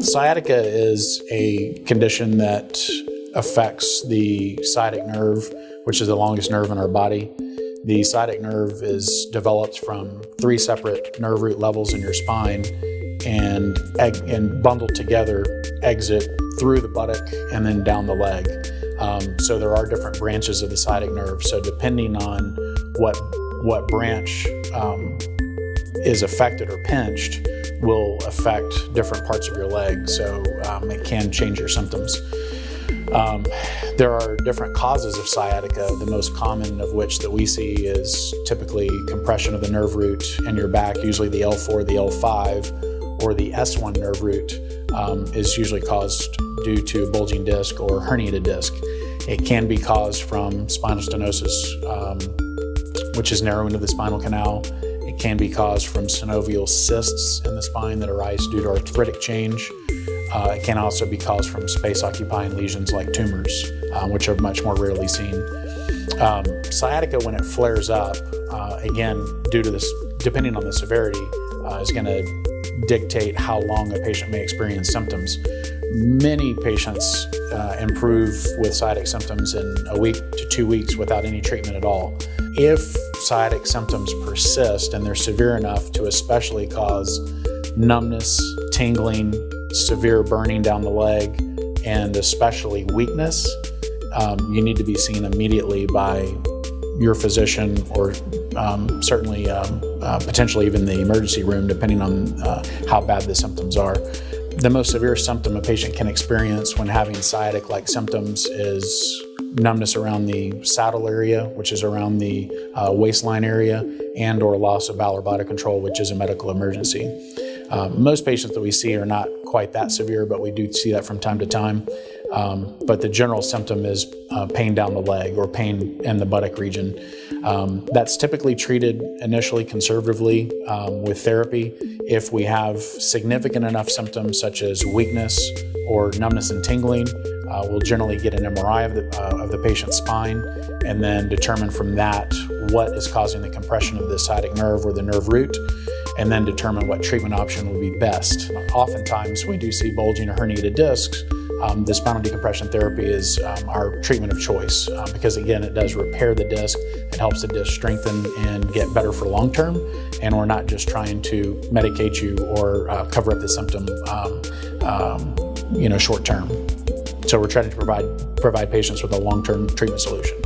Sciatica is a condition that affects the sciatic nerve, which is the longest nerve in our body. The sciatic nerve is developed from 3 separate nerve root levels in your spine and bundled together exit through the buttock and then down the leg. So there are different branches of the sciatic nerve. So depending on what branch is affected or pinched will affect different parts of your leg. So it can change your symptoms. There are different causes of sciatica, the most common of which that we see is typically compression of the nerve root in your back, usually the L4, the L5, or the S1 nerve root is usually caused due to a bulging disc or herniated disc. It can be caused from spinal stenosis, which is narrowing of the spinal canal. It can be caused from synovial cysts in the spine that arise due to arthritic change. It can also be caused from space-occupying lesions like tumors, which are much more rarely seen. Sciatica, when it flares up, again, due to this, depending on the severity, is going to dictate how long a patient may experience symptoms. Many patients improve with sciatic symptoms in a week to 2 weeks without any treatment at all. If sciatic symptoms persist and they're severe enough to especially cause numbness, tingling, severe burning down the leg, and especially weakness, you need to be seen immediately by your physician or certainly potentially even the emergency room, depending on how bad the symptoms are. The most severe symptom a patient can experience when having sciatic-like symptoms is numbness around the saddle area, which is around the waistline area, and or loss of bowel or bladder control, which is a medical emergency. Most patients that we see are not quite that severe, but we do see that from time to time. But the general symptom is pain down the leg or pain in the buttock region. That's typically treated initially conservatively with therapy. If we have significant enough symptoms such as weakness or numbness and tingling, we'll generally get an MRI of the patient's spine and then determine from that what is causing the compression of the sciatic nerve or the nerve root, and then determine what treatment option would be best. Oftentimes we do see bulging or herniated discs. The spinal decompression therapy is our treatment of choice because, again, it does repair the disc. It helps the disc strengthen and get better for long term, and we're not just trying to medicate you or cover up the symptom short term. So we're trying to provide patients with a long-term treatment solution.